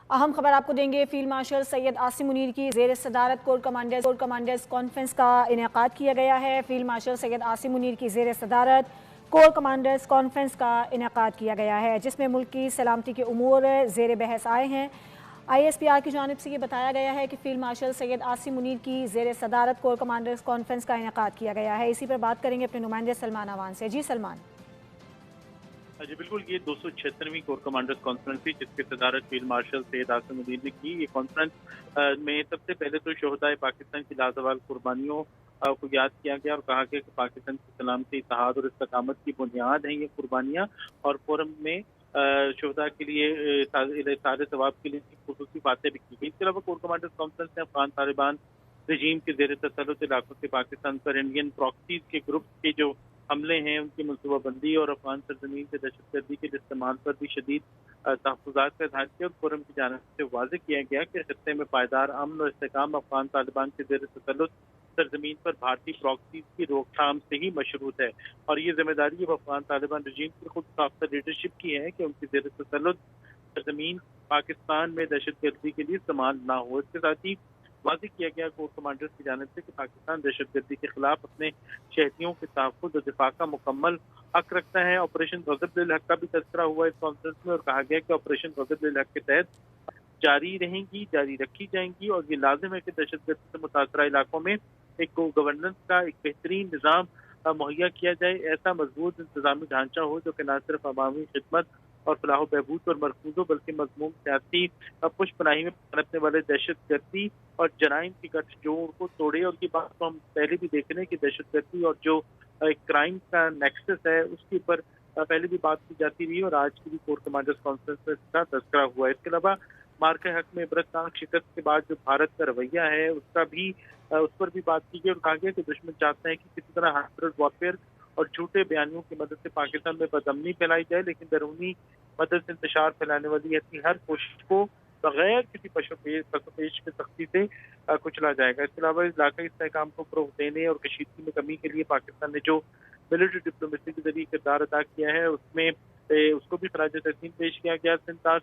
अहम खबर आपको देंगे। फील्ड मार्शल सैयद आसिम मुनीर की ज़ेर सदारत कोर कमांडर्स कॉन्फ्रेंस का इनेकाद किया गया है। फील्ड मार्शल सैयद आसिम मुनीर की ज़ेर सदारत कोर कमांडर्स कॉन्फ्रेंस का इनेकाद किया गया है, जिसमें मुल्क की सलामती के उमूर ज़ेर बहस आए हैं। ISPR की जानिब से ये बताया गया है कि फील्ड मार्शल सैयद आसिम मुनीर की ज़ेर सदारत कोर कमांडर्स कॉन्फ्रेंस का इनेकाद किया गया है। इसी पर बात करेंगे अपने नुमाइंदे सलमान अवान से। जी सलमान। जी बिल्कुल, ये 276वीं कोर कमांडर्स कॉन्फ्रेंस थी जिसकी सदारत फील्ड मार्शल सैयद आसिम मुनीर ने की। ये कॉन्फ्रेंस में सबसे पहले तो शोहदाए पाकिस्तान की लाजवाल कुर्बानियों को याद किया गया और कहा गया कि पाकिस्तान की सलामती, इत्तेहाद और इस्तकामत की बुनियाद हैं ये कुर्बानियाँ। और फोरम में शोहदा के लिए सारे सवाब के लिए खुसूसी बातें भी की गई। इसके अलावा कोर कमांडर्स कॉन्फ्रेंस ने अफगान तालिबान रजीम के जेर तसल्लुत इलाकों से पाकिस्तान पर इंडियन प्रॉक्सीज के ग्रुप के जो हमले हैं उनकी मनसूबाबंदी और अफगान सरजमीन से दहशतगर्दी के इस्तेमाल पर भी शदीद तहफ़्फ़ुज़ात का इज़हार किया। और फोरम की जानिब से वाज़ेह किया गया कि खित्ते में पायदार अमन और इस्तेहकाम अफगान तालिबान के जेर तसल्लुत सरजमीन पर भारतीय प्रॉक्सीज की रोकथाम से ही मशरूत है। और ये जिम्मेदारी अब अफगान तालिबान रजीम की खुद साख्ता लीडरशिप की है कि उनकी जेर तसल्लुत सरजमीन पाकिस्तान में दहशतगर्दी के लिए इस्तेमाल ना हो। इसके साथ ही वाज़ेह किया गया कोर कमांडर्स की जानिब से कि पाकिस्तान दहशतगर्दी के खिलाफ अपने शहतियों के तहफ़्फ़ुज़ और दिफा का मुकम्मल हक रखता है। ऑपरेशन ग़ज़ब हक का भी तज़किरा हुआ इस कॉन्फ्रेंस में और कहा गया कि ऑपरेशन ग़ज़ब हक के तहत जारी रहेंगी, जारी रखी जाएंगी और ये लाजिम है कि दहशतगर्दी से मुतासरा इलाकों में एक गवर्नेंस का एक बेहतरीन निज़ाम मुहैया किया जाए। ऐसा मजबूत इंतजामी ढांचा हो जो कि न सिर्फ अवामी खिदमत और फलाह बहबूद पर मरकूज हो बल्कि मज़मूम सियासी पुष्पनाही में पनपने वाले दहशतगर्दी और जराइम की गठजोड़ को तोड़े। और ये बात तो हम पहले भी देख रहे हैं कि दहशतगर्दी और जो क्राइम का नेक्सस है उसके ऊपर पहले भी बात की जाती रही और आज की भी कोर कमांडर्स कॉन्फ्रेंस में इसका तज़किरा हुआ है। इसके अलावा मार्के हक में इबरतनाक शिकस्त के बाद जो भारत का रवैया है उसका भी उस पर भी बात की गई और कहा गया कि दुश्मन चाहते हैं कि किसी तरह हाइब्रिड वॉरफेयर और झूठे बयानियों की मदद से पाकिस्तान में बदअमनी फैलाई जाए, लेकिन दरूनी मदद से इंतशार फैलाने वाली ऐसी हर कोशिश को बगैर किसी पशुपेश के सख्ती से कुचला जाएगा। इसके अलावा इलाकाई इस्तेहकाम को फ़रोग़ देने और कशीदगी में कमी के लिए पाकिस्तान ने जो मिलिट्री डिप्लोमेसी के जरिए किरदार अदा किया है उसमें उसको भी खराज तहसीन पेश किया गया। सिंताज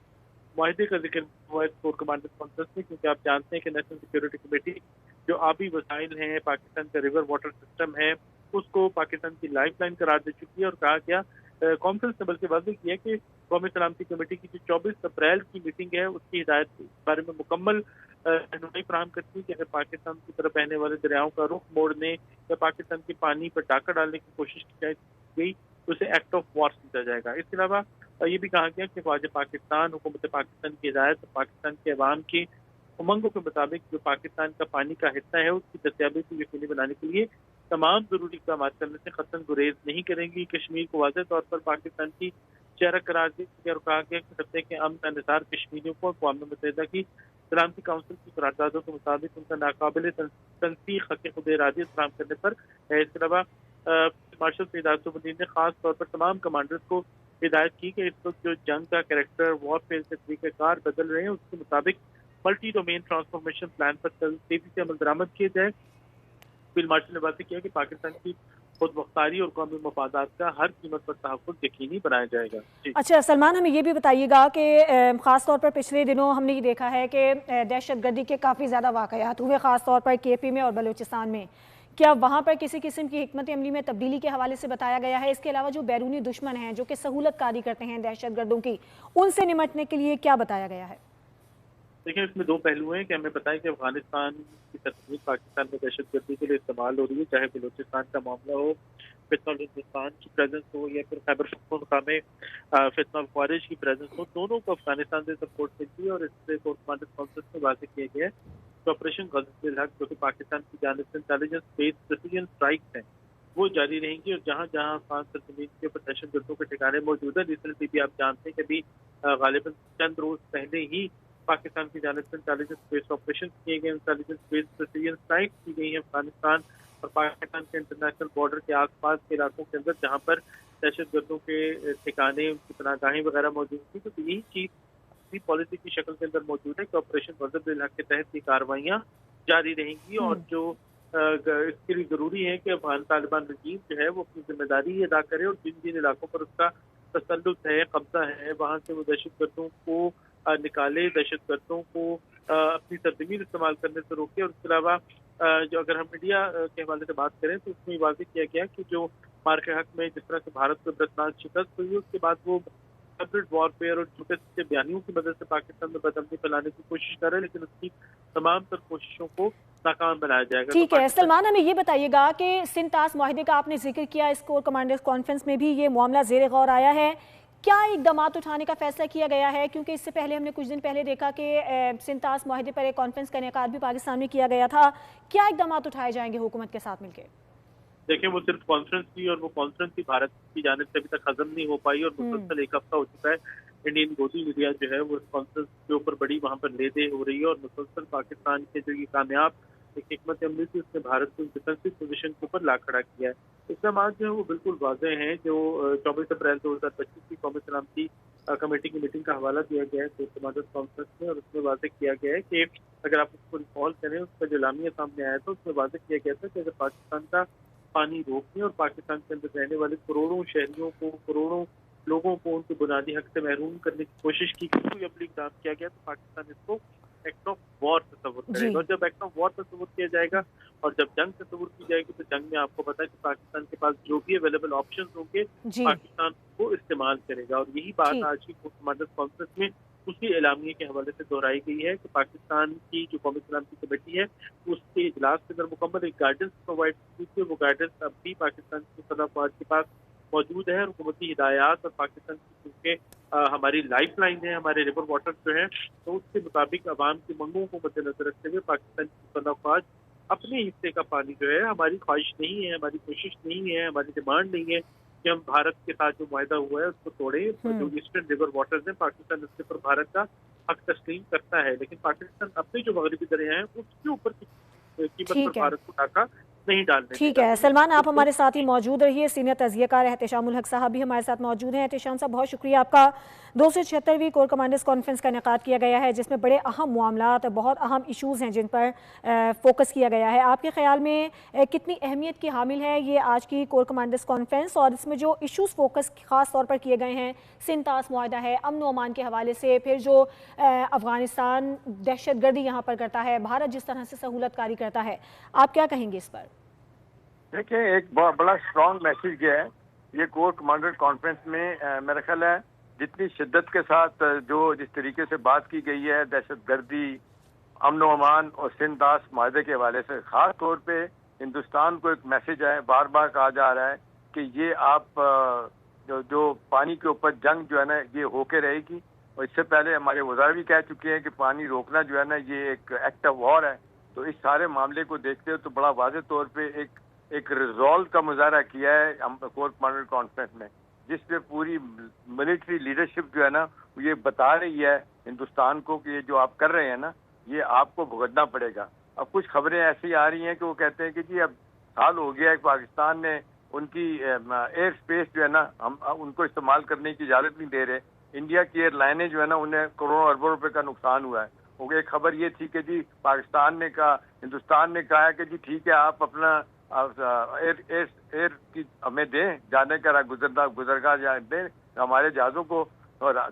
माहदे का जिक्र हुआ है कोर कमांडर्स कॉन्फ्रेंस में, क्योंकि आप जानते हैं कि नेशनल सिक्योरिटी कमेटी जो आबी वसाइल हैं, पाकिस्तान का रिवर वाटर सिस्टम है, उसको पाकिस्तान की लाइफ लाइन करार दे चुकी है। और कहा गया कॉन्फ्रेंस ने बल्कि वाज़ेह किया कि कौमी सलामती कमेटी की जो 24 अप्रैल की मीटिंग है उसकी हिदायत के बारे में मुकम्मल रहनुमाई फराहम करती है कि अगर पाकिस्तान की तरफ बहने वाले दरियाओं का रुख मोड़ने या पाकिस्तान के पानी पर डाका डालने की कोशिश की गई तो उसे एक्ट ऑफ वॉर समझा जाएगा। इसके अलावा ये भी कहा गया कि ख्वाजा पाकिस्तान हुकूमत पाकिस्तान की हिदायत और पाकिस्तान के अवाम के उमंगों के मुताबिक जो पाकिस्तान का पानी का हिस्सा है उसकी दस्तियाबी को यकीनी बनाने के लिए तमाम जरूरी इक़दाम करने से कतई गुरेज नहीं करेंगी। कश्मीर को वाज़ेह तौर पर पाकिस्तान की शहर करार दिया और कहा गया कि खत्ते के अमन का निसार कश्मीरियों को अक़वाम मुत्तहिदा की सलामती काउंसिल की करारदादों के मुताबिक उनका नाकाबिल तनसीख हक़ खुद इरादियत फराहम करने पर है। इसके अलावा मार्शल सैयद आसिम मुनीर ने खास तौर पर तमाम कमांडर्स को हिदायत की कि इस वक्त जो जंग का कैरेक्टर वॉरफेयर के तरीक़ेकार बदल रहे हैं उसके मुताबिक मल्टी डोमेन ट्रांसफॉर्मेशन प्लान पर तेजी से अमल दरामद किए जाए। फील्ड मार्शल ने बात किया कि पाकिस्तान की खुद मुख्तारी और कौमी मफादात का हर कीमत पर तहफ़्फ़ुज़ यकीनी बनाया जाएगा। अच्छा सलमान, हमें ये भी बताइएगा कि ख़ास तौर पर पिछले दिनों हमने ये देखा है कि दहशतगर्दी के काफ़ी ज़्यादा वाक़यात हुए, ख़ास तौर पर KP में और बलूचिस्तान में। क्या वहाँ पर किसी किस्म की हिकमत अमली में तब्दीली के हवाले से बताया गया है? इसके अलावा जो बैरूनी दुश्मन हैं जो कि सहूलत कारी करते हैं दहशतगर्दों की, उनसे निमटने के लिए क्या बताया गया है? देखिए, इसमें दो पहलू हैं कि हमें पता है कि अफगानिस्तान की तस्वीर पाकिस्तान में दहशतगर्दी के लिए इस्तेमाल हो रही है, चाहे बलूचिस्तान का मामला हो, फितना हिंदुस्तान की प्रेजेंस हो या फिर खैबर पख्तूनख्वा में फितना ख्वारिज की प्रेजेंस हो, दोनों को अफगानिस्तान से सपोर्ट मिलती है। और इससे कोर कमांडर्स कॉन्फ्रेंस में वाज़ेह किया गया है कि ऑपरेशन ग़ज़ब हक जो कि पाकिस्तान की जानिब से इंटेलिजेंस बेस्ड प्रिसीजन स्ट्राइक्स हैं वो जारी रहेंगी। और जहाँ जहाँ अफगान सरजमीन के ऊपर दहशतगर्दों के ठिकाने मौजूद है, रिसेंटली भी आप जानते हैं कि अभी गालिबन चंद रोज पहले ही पाकिस्तान की जानिब से इंटेलिजेंस बेस्ड ऑपरेशन किए गए, इंटेलिजेंस बेस्ड प्रिसीजन स्ट्राइक की गई है अफगानिस्तान और पाकिस्तान के इंटरनेशनल बॉर्डर के आसपास के इलाकों के अंदर जहाँ पर दहशतगर्दों के ठिकाने, उनकी पनाहगाहें वगैरह मौजूद थी। तो यही चीज पॉलिसी की शक्ल के अंदर मौजूद है कि ऑपरेशन ग़ज़ब हक के तहत ये कार्रवाइयाँ जारी रहेंगी। और जो इसके लिए जरूरी है कि अफगान तालिबान रजीम जो है वो अपनी जिम्मेदारी अदा करे और जिन जिन इलाकों पर उसका तसल्लुत है, कब्जा है, वहाँ से वो दहशतगर्दों को نکالے, دہشت گردوں کو اپنی سرزمین استعمال کرنے سے روکے. اور اس کے علاوہ جو اگر ہم انڈیا کے حوالے سے بات کریں تو اس میں واضح کیا گیا کہ جو مارک حق میں جس طرح سے بھارت کو عبرتناک شکست ہوئی, اس کے بعد وہ ہائبرڈ وارفیئر اور چھوٹے چھوٹے بیانیوں کی مدد سے پاکستان میں بدامنی پھیلانے کی کوشش کر رہے ہیں, لیکن اس کی تمام تر کوششوں کو ناکام بنایا جائے گا. ٹھیک ہے سلمان, ہمیں یہ بتائیے گا کہ سندھ طاس معاہدے کا آپ نے ذکر کیا, اس کور کمانڈرز کانفرنس میں بھی یہ معاملہ زیر غور آیا ہے. کیا اقدامات اٹھانے کا فیصلہ کیا گیا ہے؟ کیونکہ اس سے پہلے ہم نے کچھ دن پہلے دیکھا کہ سندھ طاس معاہدے پر ایک کانفرنس کا انعقاد بھی پاکستان میں کیا گیا تھا. کیا اقدامات اٹھائے جائیں گے حکومت کے ساتھ مل کے؟ دیکھیں, وہ صرف کانفرنس تھی اور وہ کانفرنس ہی بھارت کی جانب سے ابھی تک ختم نہیں ہو پائی, اور مسلسل ایک ہفتہ ہو چکا ہے. انڈین گودی میڈیا جو ہے وہ اس کانفرنس کے اوپر بڑی وہاں پر لے دے ہو رہی ہے, اور مسلسل پاکستان کے جو یہ کامیاب ایک حکمت عملی تھی اس نے بھارت کو ڈیفینسو پوزیشن کے اوپر لا کھڑا کیا ہے. اقدامات جو ہیں وہ بالکل واضح ہیں. جو 24 اپریل 2025 کی قومی سلامتی کمیٹی کی میٹنگ کا حوالہ دیا گیا ہے کور کمانڈرز کانفرنس میں, اور اس میں واضح کیا گیا ہے کہ اگر آپ اس کو ریکال کریں, اس کا جو اعلامیہ سامنے آیا تھا اس میں واضح کیا گیا تھا کہ اگر پاکستان کا پانی روکنے اور پاکستان کے اندر رہنے والے کروڑوں شہریوں کو, کروڑوں لوگوں کو ان کے بنیادی حق سے محروم کرنے کی کوشش کی گئی, کوئی عملی اقدام کیا گیا تو پاکستان اس کو ایکٹ آف وار تصور کرے گا. اور جب ایکٹ آف وار تصور کیا جائے گا اور جب جنگ تصور کی جائے گی تو جنگ میں آپ کو پتا ہے کہ پاکستان کے پاس جو بھی اویلیبل آپشنز ہوں گے پاکستان کو استعمال کرے گا. اور یہی بات آج کی کور کمانڈرز کانفرنس میں اسی اعلامیے کے حوالے سے دہرائی گئی ہے کہ پاکستان کی جو قومی سلامتی کمیٹی ہے اس کے اجلاس کے اندر مکمل ایک گائیڈنس پرووائڈ کی تھی. وہ گائیڈنس اب بھی پاکستان کی صدر فوج کے پاس موجود ہے. حکومتی ہدایات اور پاکستان کی کیونکہ ہماری لائف لائن ہے, ہمارے ریور واٹر جو ہے, تو اس کے مطابق عوام کی منگوں کو مد نظر رکھتے ہوئے پاکستان کی صدر فوج اپنے حصے کا پانی جو ہے, ہماری خواہش نہیں ہے, ہماری کوشش نہیں ہے, ہماری ڈیمانڈ نہیں ہے کہ ہم بھارت کے ساتھ جو معاہدہ ہوا ہے اس کو توڑیں. جو ایسٹرن ریور واٹرز ہیں پاکستان اس کے اوپر بھارت کا حق تسلیم کرتا ہے, لیکن پاکستان اپنے جو مغربی دریائے ہیں اس کے اوپر قیمت پر بھارت کو ڈاکہ نہیں ڈالنے. ٹھیک ہے سلمان, آپ ہمارے ساتھ ہی موجود رہیے. سینئر تجزیہ کار احتشام الحق صاحب بھی ہمارے ساتھ موجود ہیں. احتشام صاحب, بہت شکریہ آپ کا. 276ویں کور کمانڈرز کانفرنس کا انعقاد کیا گیا ہے جس میں بڑے اہم معاملات, بہت اہم ایشوز ہیں جن پر فوکس کیا گیا ہے. آپ کے خیال میں کتنی اہمیت کی حامل ہے یہ آج کی کور کمانڈرز کانفرنس, اور اس میں جو ایشوز فوکس خاص طور پر کیے گئے ہیں, سندھ طاس معاہدہ ہے, امن و امان کے حوالے سے, پھر جو افغانستان دہشت گردی یہاں پر کرتا ہے, بھارت جس طرح سے سہولت کاری کرتا ہے, آپ کیا کہیں گے اس پر؟ دیکھیں, ایک بڑا اسٹرانگ میسج گیا ہے یہ کور کمانڈر کانفرنس میں. میرا خیال ہے جتنی شدت کے ساتھ جس طریقے سے بات کی گئی ہے دہشت گردی, امن و امان اور سندھ طاس معاہدے کے حوالے سے, خاص طور پہ ہندوستان کو ایک میسج ہے, بار بار کہا جا رہا ہے کہ یہ آپ جو پانی کے اوپر جنگ جو ہے نا یہ ہو کے رہے گی. اور اس سے پہلے ہمارے وزراء بھی کہہ چکے ہیں کہ پانی روکنا جو ہے نا یہ ایک ایکٹ آف وار ہے. تو اس سارے معاملے کو دیکھتے ہوئے تو بڑا واضح طور پہ ایک ریزالو کا مظاہرہ کیا ہے کور کمانڈر کانفرنس میں, جس پہ پوری ملٹری لیڈرشپ جو ہے نا یہ بتا رہی ہے ہندوستان کو کہ یہ جو آپ کر رہے ہیں نا یہ آپ کو بھگتنا پڑے گا. اب کچھ خبریں ایسی آ رہی ہیں کہ وہ کہتے ہیں کہ جی اب سال ہو گیا ہے پاکستان نے ان کی ایئر اسپیس جو ہے نا ہم ان کو استعمال کرنے کی اجازت نہیں دے رہے. انڈیا کی ایئر لائنیں جو ہے نا انہیں کروڑوں اربوں روپے کا نقصان ہوا ہے. ایک خبر یہ تھی کہ جی پاکستان نے کہا, ہندوستان نے کہا ہے کہ جی ٹھیک ہے آپ اپنا ایئر کی ہمیں دیں, جانے کا گزرگاہ دیں ہمارے جہازوں کو,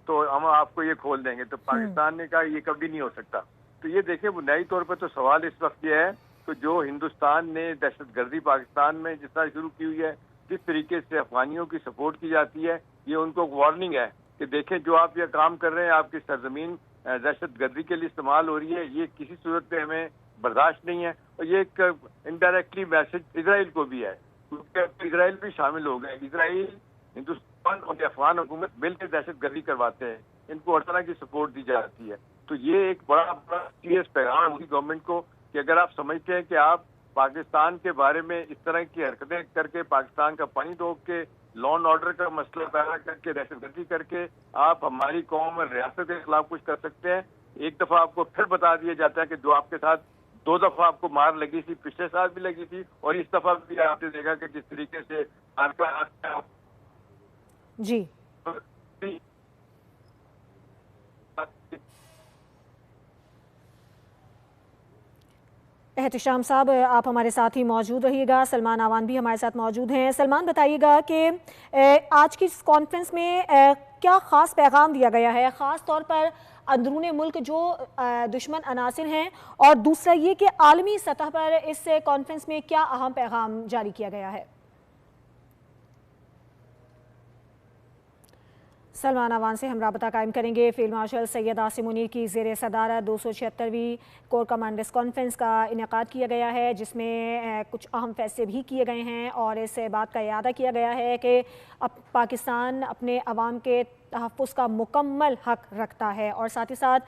تو ہم آپ کو یہ کھول دیں گے. تو پاکستان نے کہا یہ کبھی نہیں ہو سکتا. تو یہ دیکھیں بنیادی طور پہ تو سوال اس وقت یہ ہے کہ جو ہندوستان نے دہشت گردی پاکستان میں جس طرح شروع کی ہوئی ہے, جس طریقے سے افغانیوں کی سپورٹ کی جاتی ہے, یہ ان کو وارننگ ہے کہ دیکھیں جو آپ یہ کام کر رہے ہیں آپ کی سرزمین دہشت گردی کے لیے استعمال ہو رہی ہے, یہ کسی صورت پہ ہمیں برداشت نہیں ہے. اور یہ ایک انڈائریکٹلی میسج اسرائیل کو بھی ہے, کیونکہ اسرائیل بھی شامل ہو گئے. اسرائیل, ہندوستان اور افغان حکومت مل کے دہشت گردی کرواتے ہیں, ان کو ہر طرح کی سپورٹ دی جاتی ہے. تو یہ ایک بڑا سیریس پیغام ہوگی گورنمنٹ کو کہ اگر آپ سمجھتے ہیں کہ آپ پاکستان کے بارے میں اس طرح کی حرکتیں کر کے, پاکستان کا پانی روک کے, لا اینڈ آرڈر کا مسئلہ پیدا کر کے, دہشت گردی کر کے آپ ہماری قوم اور ریاست کے خلاف کچھ کر سکتے ہیں, ایک دفعہ آپ کو پھر بتا دیا جاتا ہے کہ جو آپ کے ساتھ 2 دفعہ آپ کو مار لگی تھی, پچھلے سال بھی لگی تھی اور اس دفعہ بھی آپ نے دیکھا کہ جس طریقے سے جی احتشام صاحب, آپ ہمارے ساتھ ہی موجود رہیے گا. سلمان آوان بھی ہمارے ساتھ موجود ہیں. سلمان, بتائیے گا کہ آج کی اس کانفرنس میں کیا خاص پیغام دیا گیا ہے, خاص طور پر अंदरूनी मुल्क जो दुश्मन अनासिर हैं, और दूसरा ये कि आलमी सतह पर इस कॉन्फ्रेंस में क्या अहम पैगाम जारी किया गया है। सलमान अवान से हम राबता कायम करेंगे। फील्ड मार्शल सैयद आसिम मुनीर की ज़ेर सदारत 276वीं कोर कमांडर्स कॉन्फ्रेंस का इनेकाद किया गया है, जिसमें कुछ अहम फैसले भी किए गए हैं और इस बात का इयादा किया गया है कि अब पाकिस्तान अपने अवाम के तहफ़्फ़ुज़ का मुकम्मल हक़ रखता है, और साथ ही साथ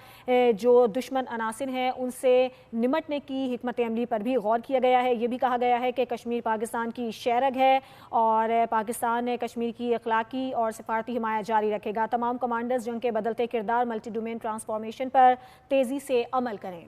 जो दुश्मन अनासिर हैं उनसे निमटने की हिकमत अमली पर भी गौर किया गया है। ये भी कहा गया है कि कश्मीर पाकिस्तान की शेरग है और पाकिस्तान कश्मीर की अखलाकी और सिफारती हिमायत जारी रखेगा। तमाम कमांडर्स जंग के बदलते किरदार, मल्टी डोमेन ट्रांसफॉर्मेशन पर तेज़ी से अमल करें।